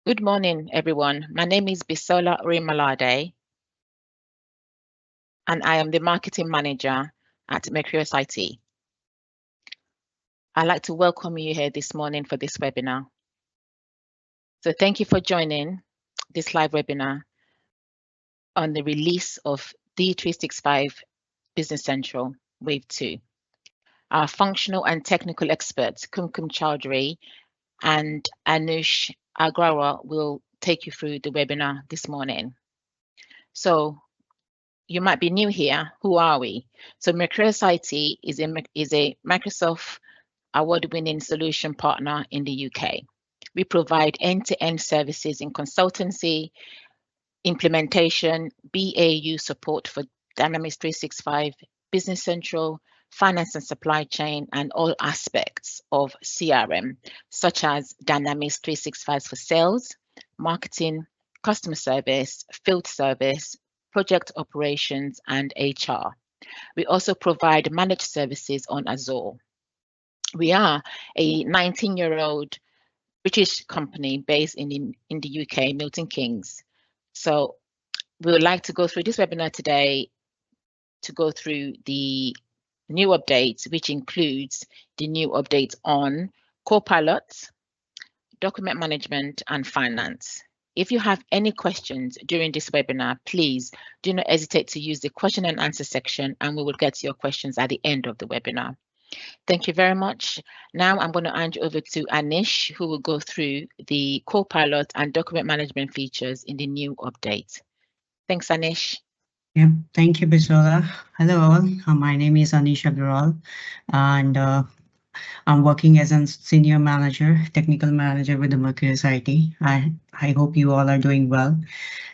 Good morning, everyone. My name is Bisola Rimalade, and I am the Marketing Manager at Mercurius IT. I'd like to welcome you here this morning for this webinar. So thank you for joining this live webinar on the release of D365 Business Central Wave 2. Our functional and technical experts, Kumkum Chowdhury and Anush Agrawal, will take you through the webinar this morning. So you might be new here. Who are we? So Mercurius IT is a Microsoft award-winning solution partner in the UK. We provide end-to-end services in consultancy, implementation, BAU support for Dynamics 365, Business Central, finance and supply chain, and all aspects of CRM, such as Dynamics 365 for sales, marketing, customer service, field service, project operations, and HR. We also provide managed services on Azure. We are a 19-year-old British company based in the UK, Milton Keynes. So we would like to go through this webinar today to go through the new updates, which includes the new updates on Copilot, document management, and finance. If you have any questions during this webinar, please do not hesitate to use the question and answer section, and we will get to your questions at the end of the webinar. Thank you very much. Now I'm going to hand you over to Anish, who will go through the Copilot and document management features in the new update. Thanks, Anish. Yeah, thank you, Bisola. Hello all, my name is Anish Agrawal, and I'm working as a senior manager, technical manager with the Mercurius IT. I hope you all are doing well.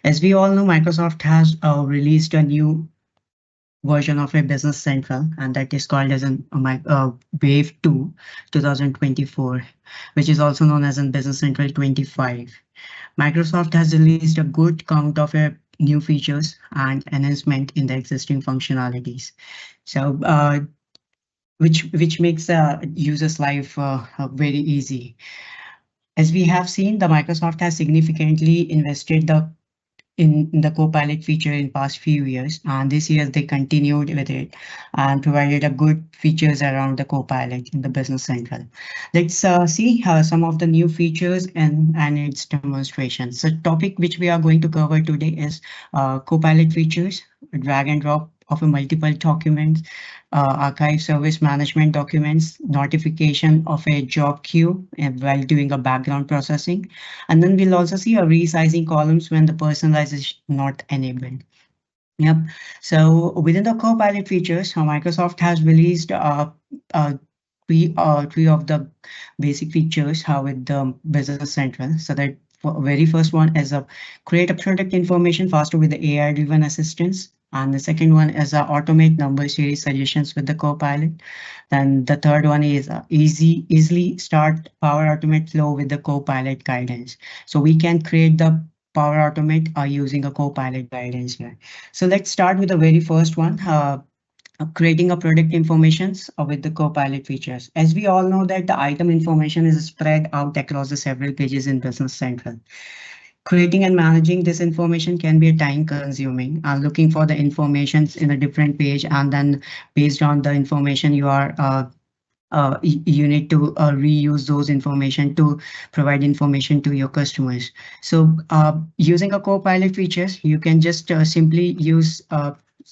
As we all know, Microsoft has released a new version of a Business Central, and that is called as Wave 2 2024, which is also known as Business Central 25. Microsoft has released a good count of new features and enhancement in the existing functionalities. So which makes the user's life very easy. As we have seen, the Microsoft has significantly invested in the Copilot feature in past few years, and this year they continued with it and provided a good features around the Copilot in the Business Central. Let's see some of the new features and its demonstrations. So topic which we are going to cover today is Copilot features, drag and drop of a multiple documents, archive service management documents, notification of a job queue while doing a background processing. And then we'll also see a resizing columns when the personalization is not enabled. Yep. So within the Copilot features, Microsoft has released three of the basic features with the Business Central. So that very first one is a create a product information faster with the AI-driven assistance. And the second one is automate number series suggestions with the Copilot. Then the third one is easily start Power Automate flow with the Copilot guidance. So we can create the Power Automate using a Copilot guidance here. So let's start with the very first one. Creating a product informations with the Copilot features. As we all know that the item information is spread out across the several pages in Business Central. Creating and managing this information can be time consuming. Looking for the information in a different page, and then based on the information you are you need to reuse those information to provide information to your customers. So using a Copilot features, you can just simply use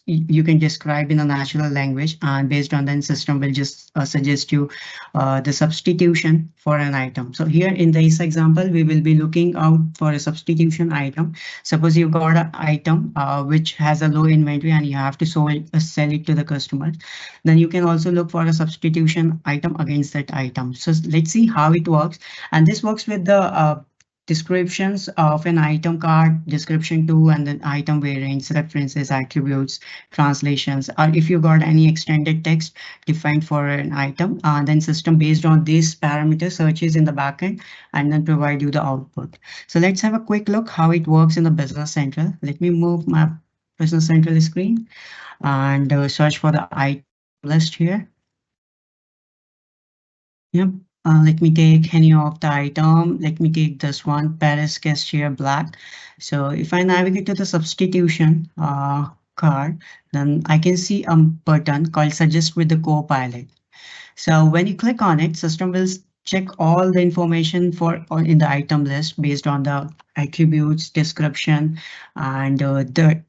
you can describe in a natural language, and based on the system will just suggest you the substitution for an item. So here in this example, we will be looking out for a substitution item. Suppose you've got an item which has a low inventory and you have to sell it to the customer. Then you can also look for a substitution item against that item. So let's see how it works. And this works with the descriptions of an item card, description to, and then item variants, references, attributes, translations, or if you got any extended text defined for an item, then system based on these parameters searches in the backend and then provide you the output. So let's have a quick look how it works in the Business Central. Let me move my Business Central screen and search for the item list here. Yep. Let me take any of the item. Let me take this one, Paris Cashier Black. So if I navigate to the substitution card, then I can see a button called Suggest with the Copilot. So when you click on it, system will check all the information for in the item list based on the attributes, description, and the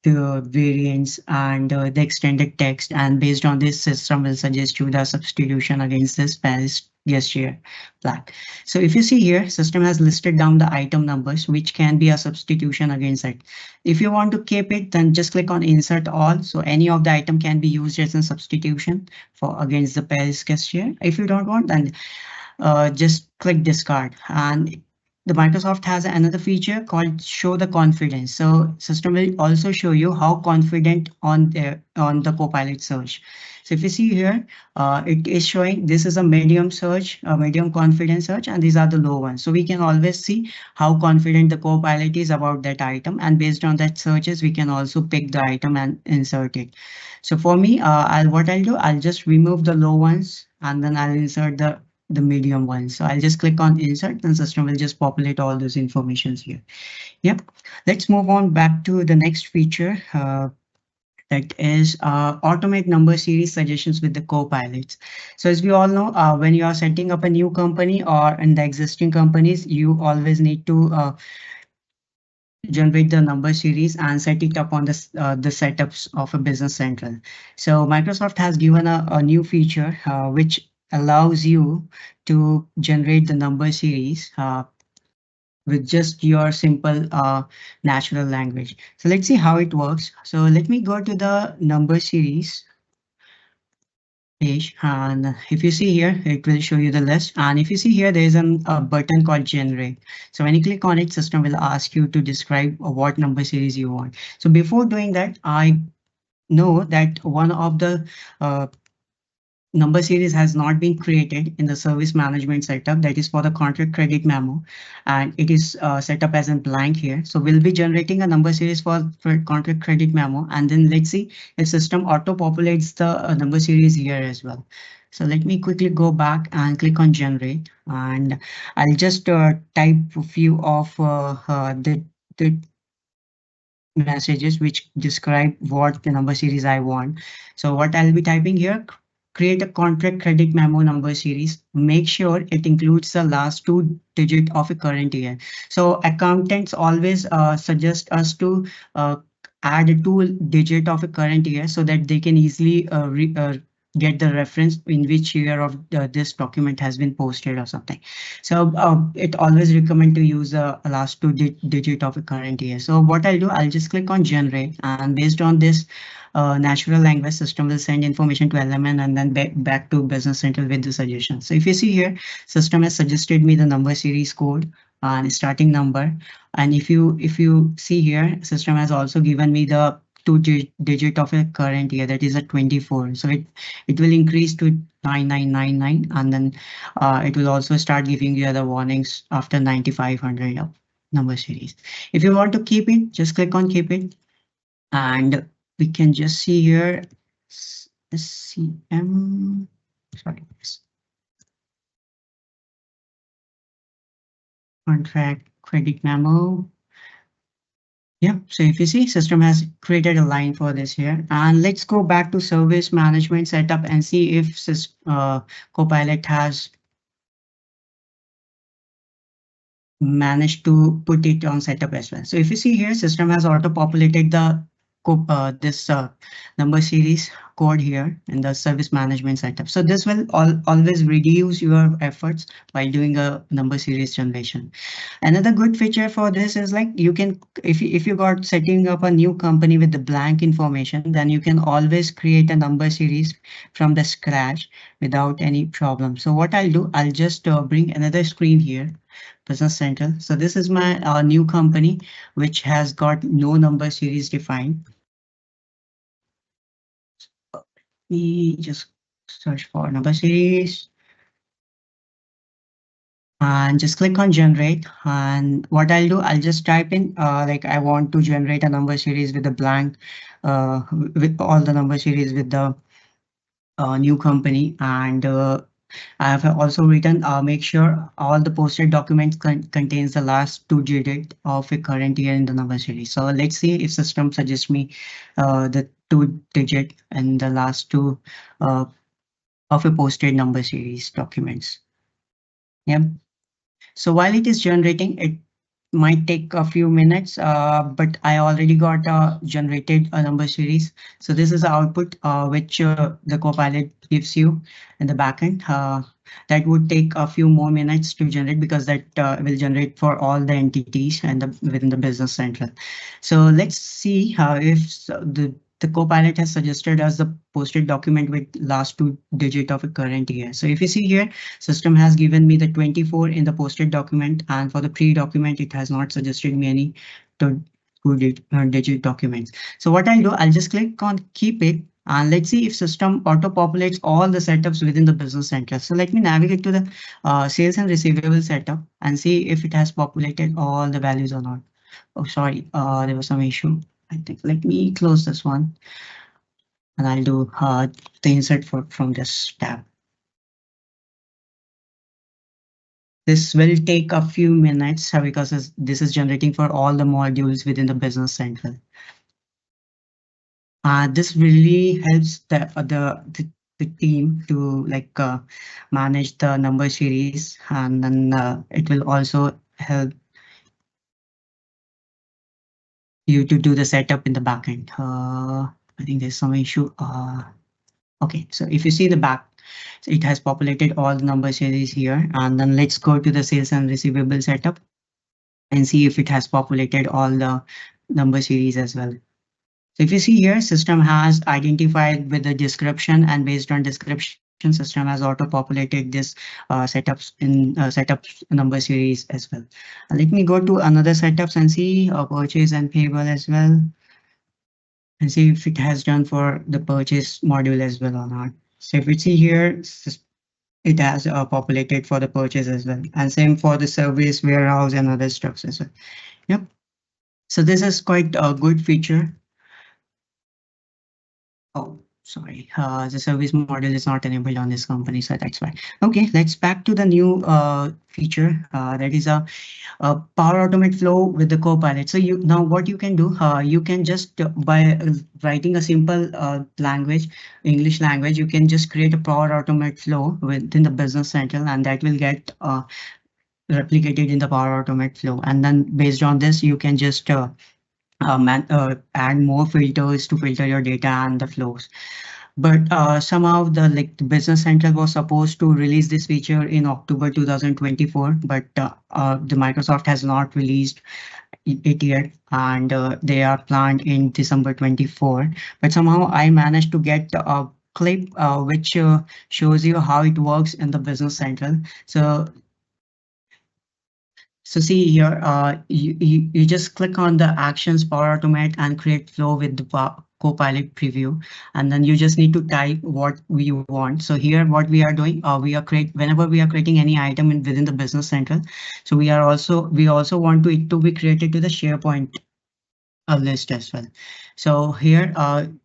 variants and the extended text. And based on this, system will suggest you the substitution against this Paris gesture black. So if you see here, system has listed down the item numbers, which can be a substitution against it. If you want to keep it, then just click on insert all. So any of the item can be used as a substitution for against the Paris gesture. If you don't want, then just click discard. And the Microsoft has another feature called show the confidence. So system will also show you how confident on the Copilot search. So if you see here, it is showing this is a medium search, a medium confidence search, and these are the low ones. So we can always see how confident the Copilot is about that item. And based on that searches, we can also pick the item and insert it. So for me, what I'll do, I'll just remove the low ones and then I'll insert the medium one. So I'll just click on insert and system will just populate all those informations here. Yep. Let's move on back to the next feature. That is automate number series suggestions with the co-pilots. So as we all know, when you are setting up a new company or in the existing companies, you always need to generate the number series and set it up on the setups of a business central. So Microsoft has given a new feature which allows you to generate the number series with just your simple natural language. So let's see how it works. So let me go to the number series page, and if you see here, it will show you the list. And if you see here, there is a button called generate. So when you click on it, system will ask you to describe what number series you want. So before doing that, I know that one of the number series has not been created in the service management setup, that is for the contract credit memo, and it is set up as a blank here. So we'll be generating a number series for contract credit memo, and then let's see if system auto populates the number series here as well. So let me quickly go back and click on generate, and I'll just type a few of the messages which describe what the number series I want. So what I'll be typing here, create a contract credit memo number series. Make sure it includes the last two digits of a current year. So accountants always suggest us to add a two digit of a current year so that they can easily get the reference in which year of this document has been posted or something. So it always recommend to use a last two digit of a current year. So what I'll do, I'll just click on generate, and based on this natural language, system will send information to element and then back to business central with the suggestion. So if you see here, system has suggested me the number series code and starting number. And if you see here, system has also given me the two digit of a current year, that is a 24. So it will increase to 9999, and then it will also start giving you the warnings after 9500 of number series. If you want to keep it, just click on keep it, and we can just see here SCM, sorry, contract credit memo. Yeah, so if you see, system has created a line for this here, and let's go back to service management setup and see if Copilot has managed to put it on setup as well. So if you see here, system has auto populated the this number series code here in the service management setup. So this will always reduce your efforts by doing a number series generation. Another good feature for this is like you can, if you got setting up a new company with the blank information, then you can always create a number series from the scratch without any problem. So what I'll do, I'll just bring another screen here, Business Central. So this is my new company, which has got no number series defined. We just search for number series and just click on generate. And what I'll do, I'll just type in like I want to generate a number series with a blank, with all the number series with the new company, and I have also written, make sure all the posted documents contains the last two digit of a current year in the number series. So let's see if system suggests me the two digit and the last two uh, of a posted number series documents. Yep. So while it is generating, it might take a few minutes, but I already got generated a number series. So this is the output which the Copilot gives you in the backend. That would take a few more minutes to generate because that will generate for all the entities and within the Business Central. So let's see if the Copilot has suggested us the posted document with last two digit of a current year. So if you see here, system has given me the 24 in the posted document, and for the pre-document, it has not suggested me any two-digit documents. So what I'll do, I'll just click on keep it, and let's see if system auto-populates all the setups within the Business Center. So let me navigate to the sales and receivable setup and see if it has populated all the values or not. Oh, sorry, there was some issue. I think let me close this one, and I'll do the insert from this tab. This will take a few minutes because this is generating for all the modules within the Business Central. This really helps the team to like manage the number series, and then it will also help you to do the setup in the backend. I think there's some issue. Okay, so if you see the back, so it has populated all the number series here, and then let's go to the sales and receivable setup and see if it has populated all the number series as well. So if you see here, system has identified with the description, and based on description, system has auto-populated this setups number series as well. Let me go to another setups and see purchase and payable as well, and see if it has done for the purchase module as well or not. So if you see here, it has populated for the purchase as well, and same for the service, warehouse, and other stuff as well. Yep. So this is quite a good feature. Oh, sorry, the service model is not enabled on this company, so that's why. Okay, let's back to the new feature that is a Power Automate flow with the Copilot. So you now what you can do, you can just by writing a simple language, English language, you can just create a Power Automate flow within the Business Central, and that will get replicated in the Power Automate flow. And then based on this, you can just add more filters to filter your data and the flows. But somehow the Business Central was supposed to release this feature in October 2024, but the Microsoft has not released it yet, and they are planned in December 24. But somehow I managed to get a clip which shows you how it works in the Business Central. So see here, you just click on the actions Power Automate and create flow with the Copilot preview, and then you just need to type what we want. So here, what we are doing, whenever we are creating any item within the Business Central. So we also want it to be created to the SharePoint a list as well. So here,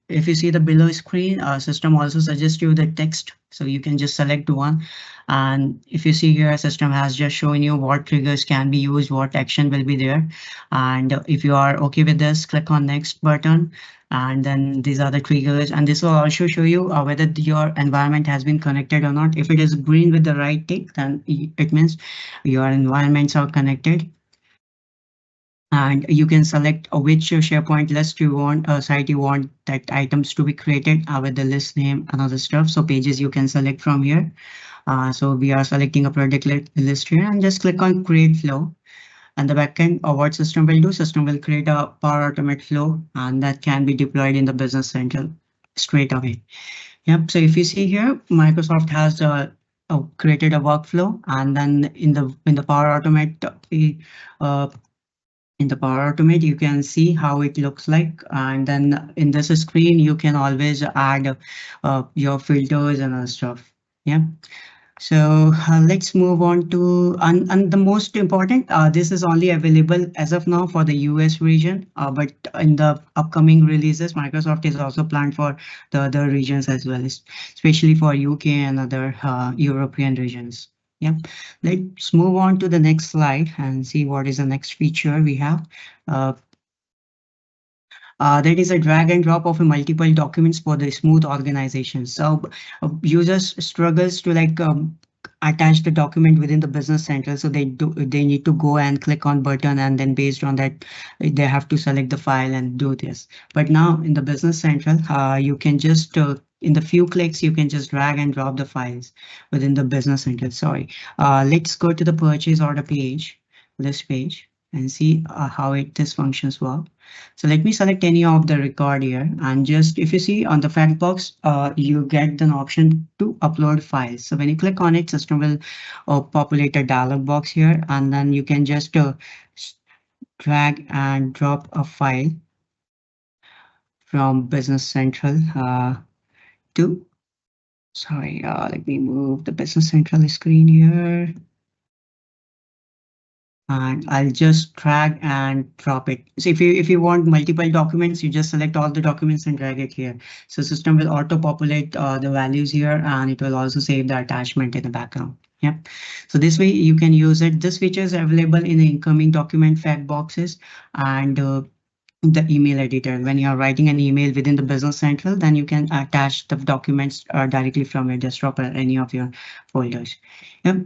if you see the below screen, system also suggests you the text, so you can just select one. And if you see here, system has just shown you what triggers can be used, what action will be there. And if you are okay with this, click on next button. And then these are the triggers, and this will also show you whether your environment has been connected or not. If it is green with the right tick, then it means your environments are connected. And you can select which SharePoint list you want, site you want that items to be created with the list name and other stuff. So pages you can select from here. So we are selecting a product list here, and just click on create flow. And the backend of what system will do, system will create a Power Automate flow, and that can be deployed in the Business Central straight away. Yep. So if you see here, Microsoft has created a workflow, and then in the Power Automate in the Power Automate, you can see how it looks like. And then in this screen, you can always add your filters and other stuff. Yeah. So let's move on to and the most important. This is only available as of now for the US region, but in the upcoming releases, Microsoft is also planned for the other regions as well, especially for UK and other European regions. Yeah, let's move on to the next slide and see what is the next feature we have. Uh, that is a drag and drop of a multiple documents for the smooth organization. So users struggles to like attach the document within the business central. So they need to go and click on button, and then based on that they have to select the file and do this. But now in the business central, you can just in the few clicks you can just drag and drop the files within the business central. Sorry, let's go to the purchase order page, this page, and see how this functions well. So let me select any of the record here, and just if you see on the fact box, you get an option to upload files. So when you click on it, system will populate a dialog box here, and then you can just drag and drop a file from Business Central to, sorry, let me move the Business Central screen here. And I'll just drag and drop it. So if you want multiple documents, you just select all the documents and drag it here. So system will auto populate the values here, and it will also save the attachment in the background. Yeah. So this way you can use it. This feature is available in the incoming document fact boxes and the email editor. When you are writing an email within the Business Central, then you can attach the documents directly from your desktop or any of your folders.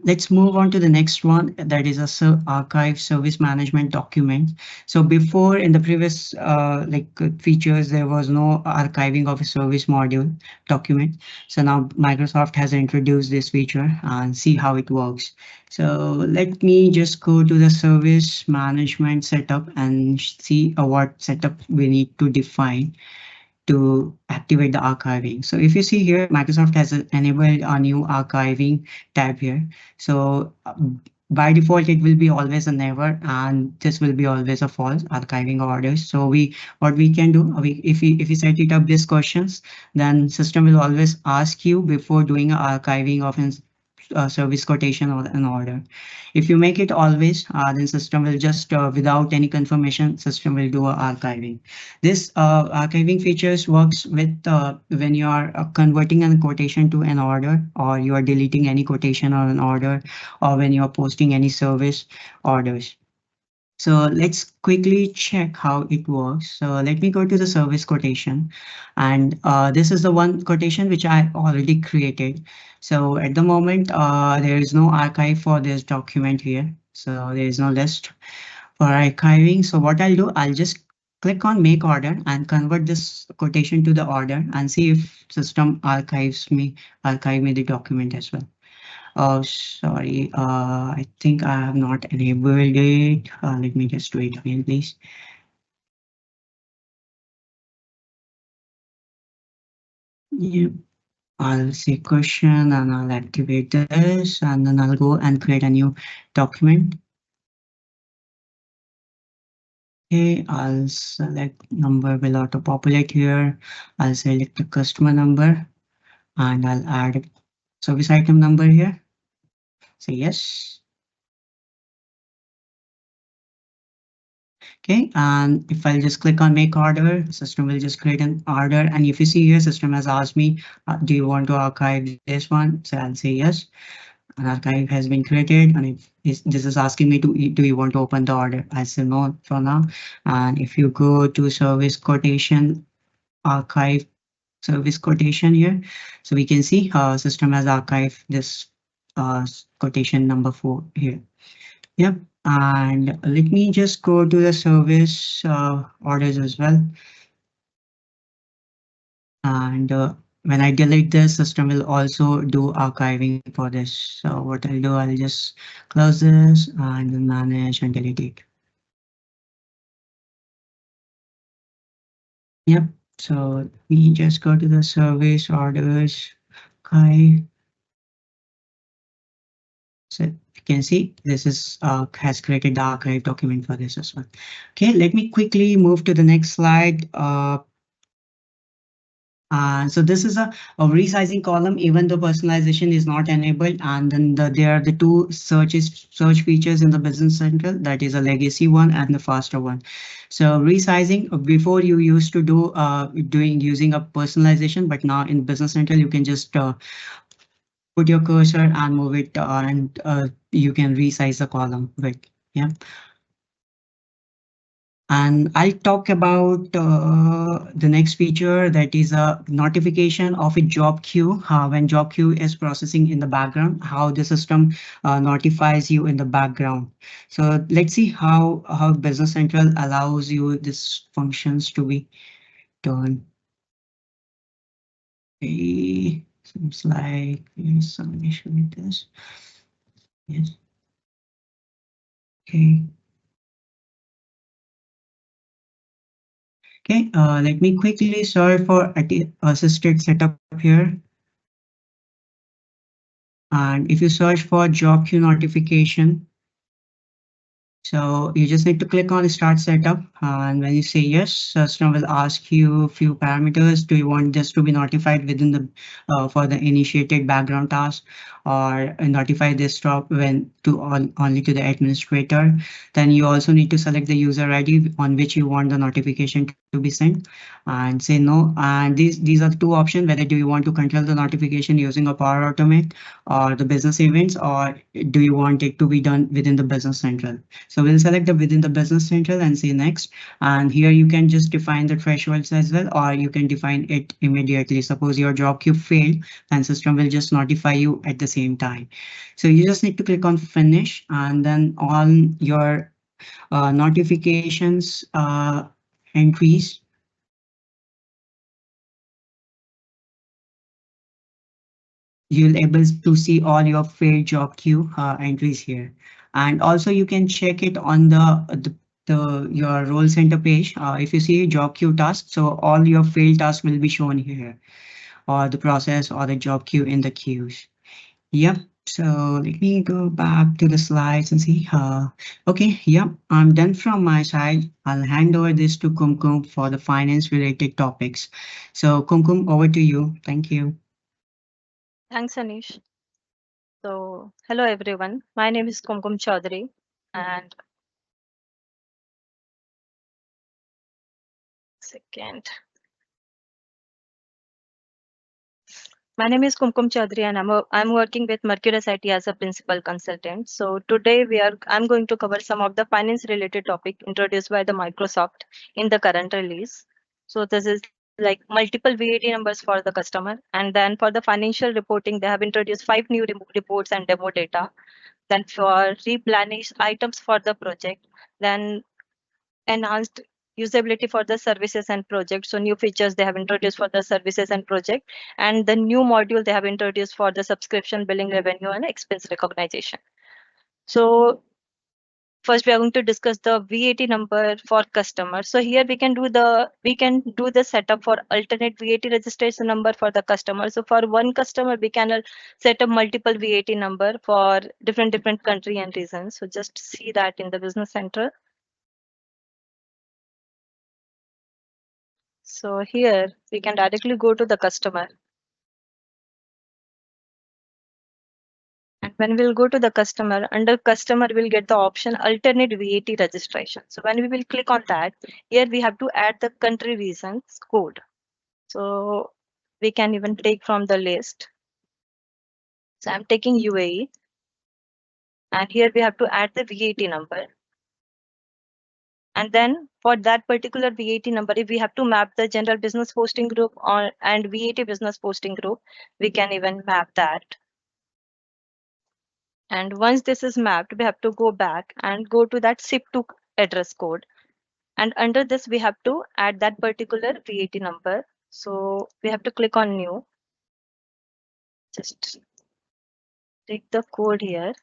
Let's move on to the next one. That is a archive service management document. So before in the previous features, there was no archiving of a service module document. So now Microsoft has introduced this feature and see how it works. So let me just go to the service management setup and see what setup we need to define to activate the archiving. So if you see here, Microsoft has enabled a new archiving tab here. So by default, it will be always a never, and this will be always a false archiving orders. So what we can do, if we set it up these questions, then system will always ask you before doing an archiving of service quotation or an order. If you make it always, then system will just without any confirmation, system will do a archiving. This archiving features works with when you are converting a quotation to an order, or you are deleting any quotation or an order, or when you are posting any service orders. So let's quickly check how it works. So let me go to the service quotation, and this is the one quotation which I already created. So at the moment, there is no archive for this document here. So there is no list for archiving. So what I'll do, I'll just click on make order and convert this quotation to the order and see if system archive me the document as well. Oh, sorry. I think I have not enabled it. Let me just do it again, please. Yeah, I'll say question and I'll activate this, and then I'll go and create a new document. Okay, I'll select number will auto populate here. I'll select the customer number and I'll add service item number here. Say yes. Okay, and if I'll just click on make order, system will just create an order. And if you see here, system has asked me, do you want to archive this one? So I'll say yes. An archive has been created, and if this is asking me to, do you want to open the order? I say no for now. And if you go to service quotation, archive service quotation here, so we can see system has archived this quotation number 4 here. Yep. And let me just go to the service orders as well. And when I delete this, system will also do archiving for this. So what I'll do, I'll just close this and then manage and delete it. Yep. So we just go to the service orders. Okay. So you can see this is has created the archive document for this as well. Okay, let me quickly move to the next slide. So this is a resizing column, even though personalization is not enabled. And then there are the two search features in the Business Central. That is a legacy one and the faster one. So resizing, before you used to do using a personalization, but now in Business Central you can just put your cursor and move it, and you can resize the column with, yeah. And I'll talk about the next feature, that is a notification of a job queue. When job queue is processing in the background, how the system notifies you in the background. So let's see how Business Central allows you these functions to be done. Okay, seems like there's some issue with this. Yes. Okay. Okay. Let me quickly search for assisted setup here. And if you search for job queue notification, so you just need to click on start setup, and when you say yes, system will ask you a few parameters. Do you want this to be notified within the for the initiated background task, or notify desktop when to only to the administrator? Then you also need to select the user ID on which you want the notification to be sent, and say no. And these are the two options: whether do you want to control the notification using a Power Automate or the business events, or do you want it to be done within the Business Central? So we'll select the within the Business Central and say next. And here you can just define the thresholds as well, or you can define it immediately. Suppose your job queue failed, and system will just notify you at the same time. So you just need to click on finish, and then on your notifications entries, you'll able to see all your failed job queue entries here. And also you can check it on the your role center page. If you see job queue tasks, so all your failed tasks will be shown here, or the process or the job queue in the queues. Yep. So let me go back to the slides and see. Okay, yep, I'm done from my side. I'll hand over this to Kumkum for the finance related topics. So Kumkum, over to you. Thank you. Thanks, Anish. So, hello everyone. My name is Kumkum Chaudhary, and second. My name is Kumkum Chaudhary, and I'm working with Mercurius IT as a principal consultant. So today I'm going to cover some of the finance related topic introduced by the Microsoft in the current release. So this is like multiple VAT numbers for the customer, and then for the financial reporting, they have introduced 5 new reports and demo data. Then for replenish items for the project, then enhanced usability for the services and projects. So new features they have introduced for the services and project, and the new module they have introduced for the subscription billing revenue and expense recognition. So first we are going to discuss the VAT number for customers. So here we can do the setup for alternate VAT registration number for the customer. So for one customer we can set up multiple VAT number for different country and regions. So just see that in the business center. So here we can directly go to the customer. And when we'll go to the customer, under customer, we'll get the option alternate VAT registration. So when we will click on that, here we have to add the country regions code. So we can even take from the list. So I'm taking UAE. And here we have to add the VAT number. And then for that particular VAT number, if we have to map the general business posting group and VAT business posting group, we can even map that. And once this is mapped, we have to go back and go to that SIP2 address code. And under this, we have to add that particular VAT number. So we have to click on new. Just take the code here.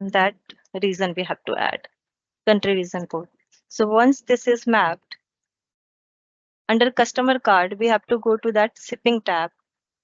That reason we have to add country region code. So once this is mapped, under customer card, we have to go to that shipping tab,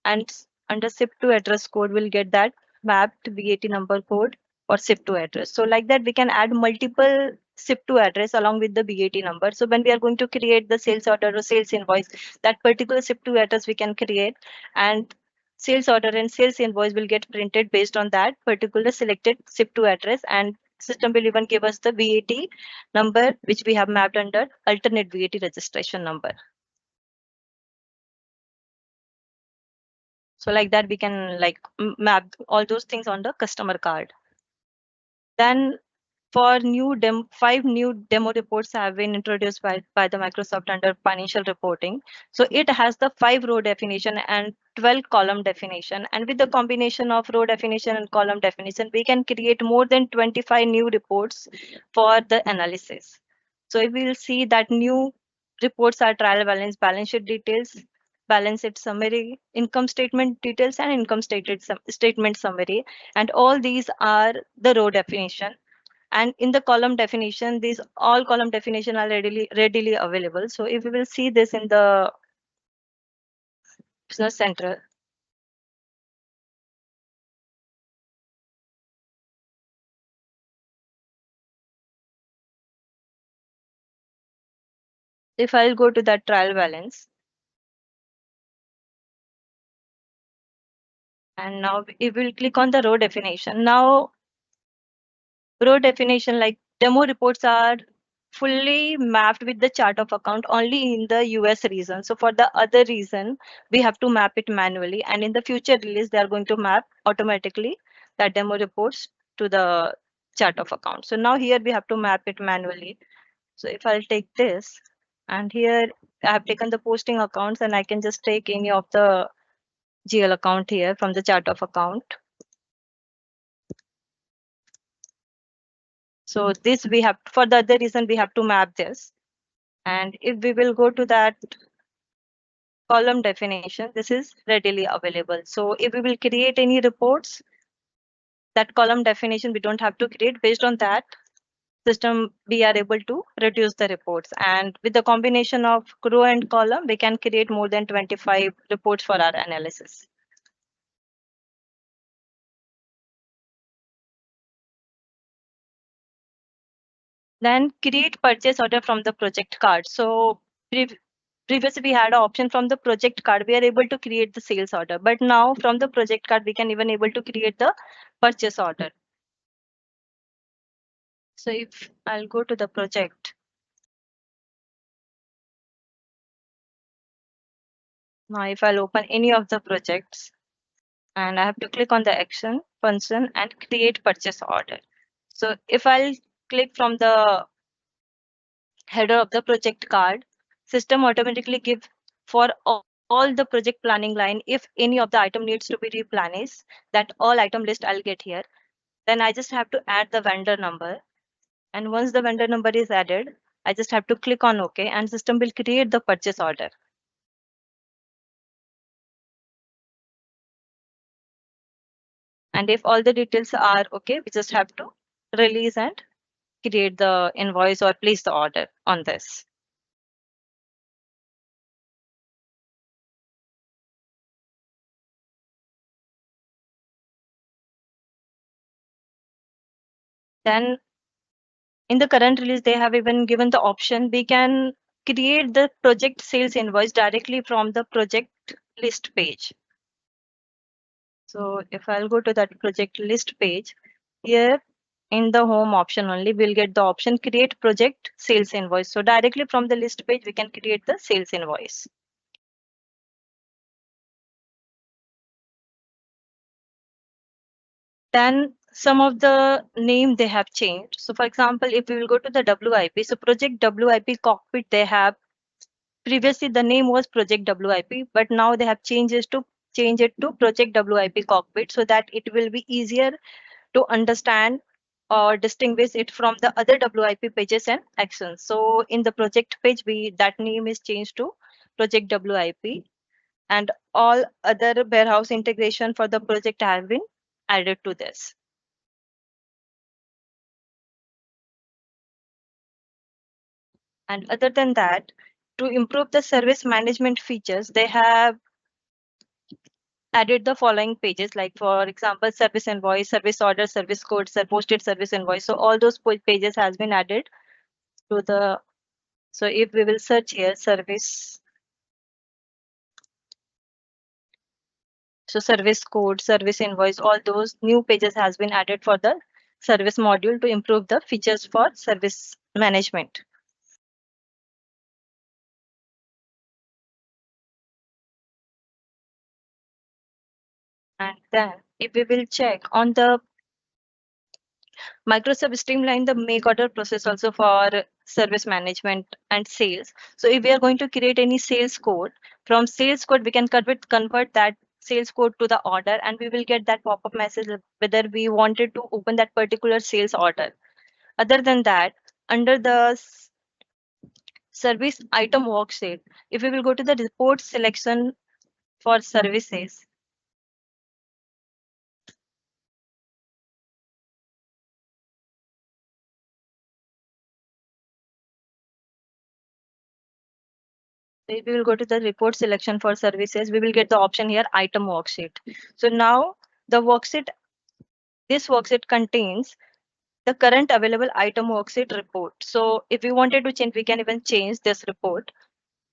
and under SIP2 address code, we'll get that mapped VAT number code or SIP2 address. So like that, we can add multiple SIP2 address along with the BAT number. So when we are going to create the sales order or sales invoice, that particular SIP2 address we can create, and sales order and sales invoice will get printed based on that particular selected SIP2 address, and system will even give us the VAT number which we have mapped under alternate VAT registration number. So like that we can like map all those things on the customer card. Then for 5 new demo reports have been introduced by the Microsoft under financial reporting. So it has the 5 row definition and 12 column definition. And with the combination of row definition and column definition, we can create more than 25 new reports for the analysis. So if we will see that new reports are trial balance sheet details, balance sheet summary, income statement details, and income statement summary. And all these are the row definition. And in the column definition, these all column definition are readily available. So if we will see this in the business central, if I'll go to that trial balance, and now if we'll click on the row definition, now row definition like demo reports are fully mapped with the chart of account only in the US region. So for the other region, we have to map it manually, and in the future release, they are going to map automatically that demo reports to the chart of account. So now here we have to map it manually. So if I'll take this, and here I have taken the posting accounts, and I can just take any of the GL account here from the chart of account. So this we have, for the other reason, we have to map this. And if we will go to that column definition, this is readily available. So if we will create any reports, that column definition we don't have to create. Based on that system, we are able to reduce the reports. And with the combination of row and column, we can create more than 25 reports for our analysis. Then create purchase order from the project card. So previously we had an option from the project card, we are able to create the sales order, but now from the project card, we can even able to create the purchase order. So if I'll go to the project, now if I'll open any of the projects, and I have to click on the action function and create purchase order. So if I'll click from the header of the project card, system automatically give for all the project planning line, if any of the item needs to be replenished, that all item list I'll get here. Then I just have to add the vendor number. And once the vendor number is added, I just have to click on OK, and system will create the purchase order. And if all the details are okay, we just have to release and create the invoice or place the order on this. Then in the current release, they have even given the option we can create the project sales invoice directly from the project list page. So if I'll go to that project list page, here in the home option only, we'll get the option create project sales invoice. So directly from the list page, we can create the sales invoice. Then some of the name they have changed. So for example, if we will go to the WIP, so project WIP cockpit, they have previously the name was project WIP, but now they have change it to project WIP cockpit, so that it will be easier to understand or distinguish it from the other WIP pages and actions. So in the project page, that name is changed to project WIP, and all other warehouse integration for the project have been added to this. And other than that, to improve the service management features, they have added the following pages, like for example, service invoice, service order, service code, posted service invoice. So all those pages has been added to the, so if we will search here service, so service code, service invoice, all those new pages has been added for the service module to improve the features for service management. And then if we will check on the Microsoft streamline the make order process also for service management and sales. So if we are going to create any sales code, from sales code we can convert that sales code to the order, and we will get that pop-up message whether we wanted to open that particular sales order. Other than that, under the service item worksheet, if we will go to the report selection for services, if we will go to the report selection for services, we will get the option here item worksheet. So now the worksheet, this worksheet contains the current available item worksheet report. So if we wanted to change, we can even change this report,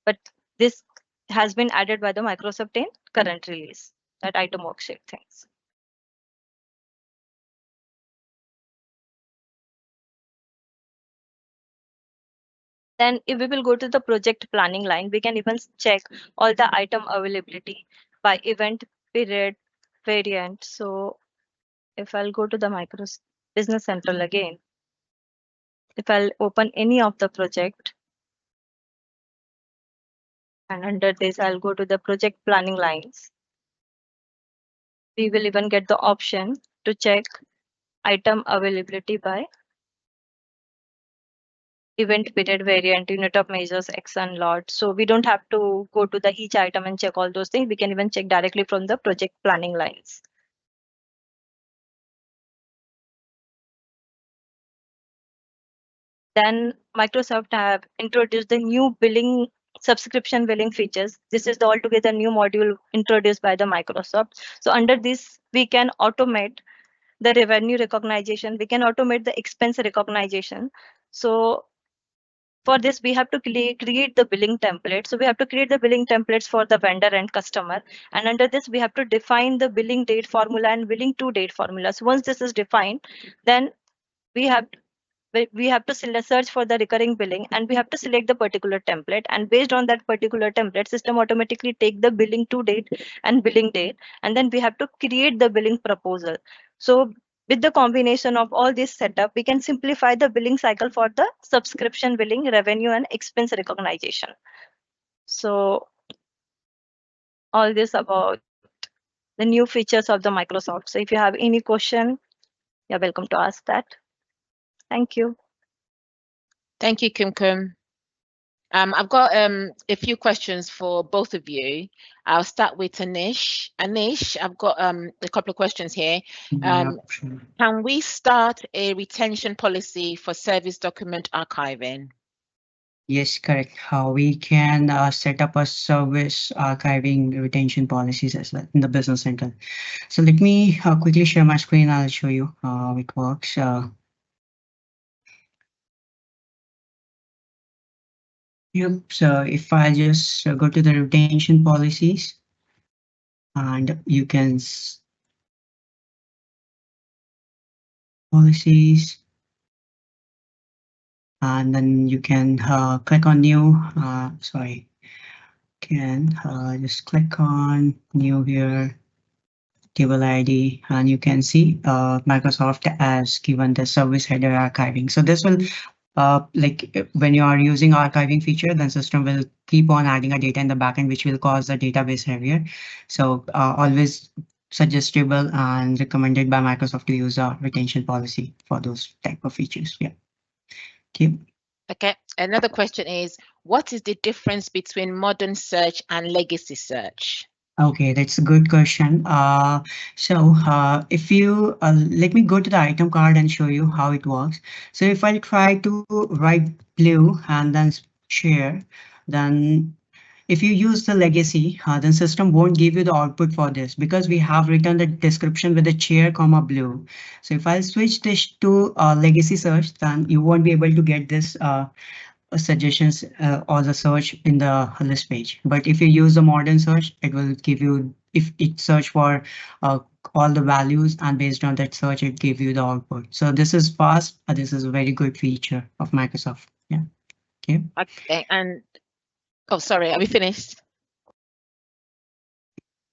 but this has been added by the Microsoft in current release, that item worksheet things. Then if we will go to the project planning line, we can even check all the item availability by event, period, variant. So if I'll go to the Microsoft Business Central again, if I'll open any of the project, and under this, I'll go to the project planning lines. We will even get the option to check item availability by event, period, variant, unit of measures, X and lot. So we don't have to go to the each item and check all those things. We can even check directly from the project planning lines. Then Microsoft have introduced the new billing, subscription billing features. This is the altogether new module introduced by the Microsoft. So under this, we can automate the revenue recognition. We can automate the expense recognition. So for this, we have to create the billing template. So we have to create the billing templates for the vendor and customer. And under this, we have to define the billing date formula and billing to date formula. So once this is defined, then we have to search for the recurring billing, and we have to select the particular template, and based on that particular template, system automatically take the billing to date and billing date, and then we have to create the billing proposal. So with the combination of all this setup, we can simplify the billing cycle for the subscription billing, revenue and expense recognition. So all this about the new features of the Microsoft. So if you have any question, you're welcome to ask that. Thank you. Thank you, Kumkum. I've got a few questions for both of you. I'll start with Anish. Anish, I've got a couple of questions here. Yeah, sure. Can we start a retention policy for service document archiving? Yes, correct. How we can set up a service archiving retention policies as well in the Business Center. So let me quickly share my screen. I'll show you how it works. Yep. So if I just go to the retention policies, and you can policies, and then you can click on new. Sorry, can just click on new here, table ID, and you can see Microsoft has given the service header archiving. So this will like when you are using archiving feature, then system will keep on adding a data in the backend, which will cause the database heavier. So always suggestible and recommended by Microsoft to use a retention policy for those type of features. Yeah. Okay. Okay. Another question is, what is the difference between modern search and legacy search? Okay, that's a good question. So if you let me go to the item card and show you how it works. So if I try to write blue and then share, then if you use the legacy, then system won't give you the output for this because we have written the description with the chair comma blue. So if I switch this to legacy search, then you won't be able to get this suggestions or the search in the list page. But if you use the modern search, it will give you, if it search for all the values, and based on that search, it give you the output. So this is fast. This is a very good feature of Microsoft. Yeah. Okay. Okay, and oh, sorry, are we finished?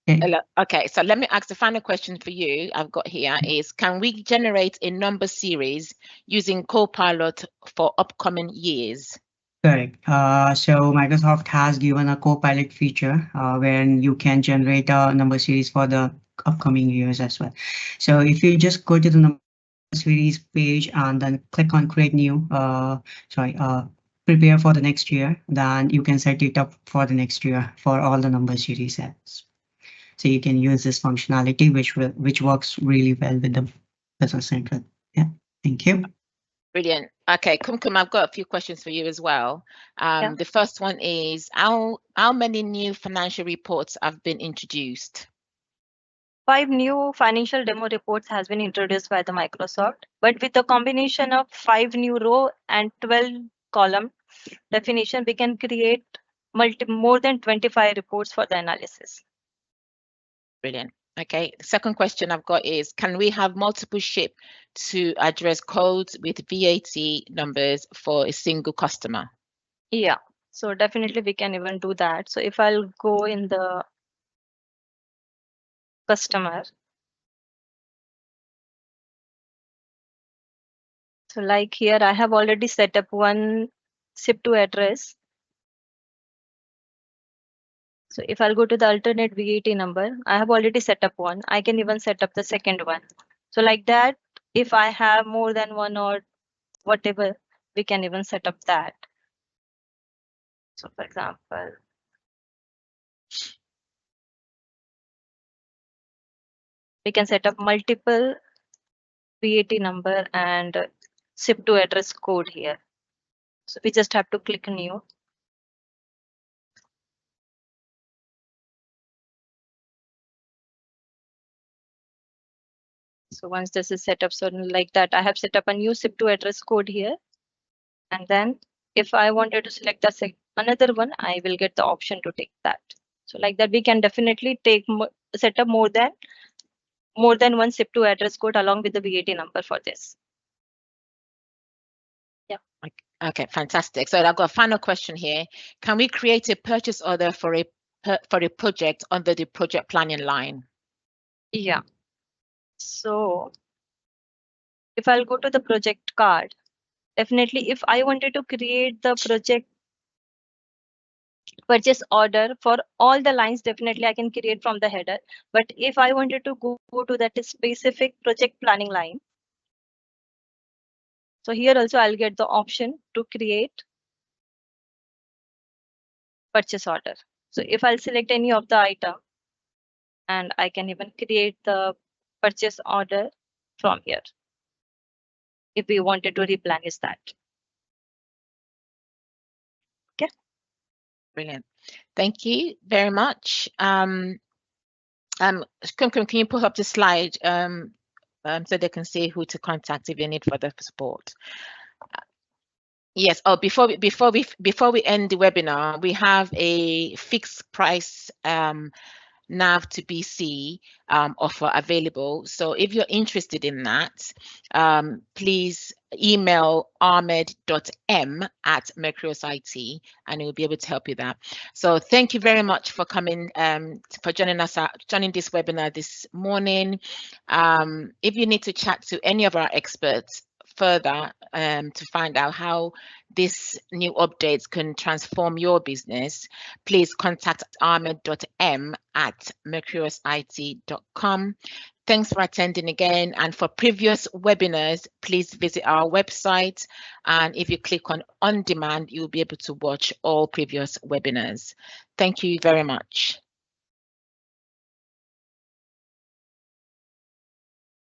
Okay. Okay, so let me ask the final question for you I've got here is, can we generate a number series using Copilot for upcoming years? Correct. So Microsoft has given a Copilot feature wherein you can generate a number series for the upcoming years as well. So if you just go to the number series page and then click on create new, prepare for the next year, then you can set it up for the next year for all the number series sets. So you can use this functionality, which works really well with the Business Central. Yeah, thank you. Brilliant. Okay, Kumkum, I've got a few questions for you as well. The first one is, how many new financial reports have been introduced? 5 new financial demo reports has been introduced by the Microsoft, but with a combination of 5 new row and 12 column definition, we can create more than 25 reports for the analysis. Brilliant. Okay, the second question I've got is, can we have multiple ship to address codes with VAT numbers for a single customer? Yeah, so definitely we can even do that. So if I'll go in the customer, so like here I have already set up one SIP to address. So if I'll go to the alternate VAT number, I have already set up one. I can even set up the second one. So like that, if I have more than one or whatever, we can even set up that. So for example, we can set up multiple VAT number and SIP to address code here. So we just have to click new. So once this is set up, so like that, I have set up a new SIP to address code here. And then if I wanted to select another one, I will get the option to take that. So like that, we can definitely set up more than one SIP to address code along with the VAT number for this. Yeah. Okay, fantastic. So I've got a final question here. Can we create a purchase order for a project under the project planning line? Yeah. So if I'll go to the project card, definitely if I wanted to create the project purchase order for all the lines, definitely I can create from the header. But if I wanted to go to that specific project planning line, so here also I'll get the option to create purchase order. So if I'll select any of the item, and I can even create the purchase order from here if we wanted to replenish that. Okay. Brilliant. Thank you very much. Kumkum, can you put up the slide so they can see who to contact if you need further support? Yes. Oh, before we end the webinar, we have a fixed price NAV to BC offer available. So if you're interested in that, please email ahmed.m@Mercurius IT, and it will be able to help you that. So thank you very much for coming, for joining this webinar this morning. If you need to chat to any of our experts further to find out how this new updates can transform your business, please contact ahmed.m@mercuriusit.com. Thanks for attending again, and for previous webinars, please visit our website, and if you click on demand, you'll be able to watch all previous webinars. Thank you very much.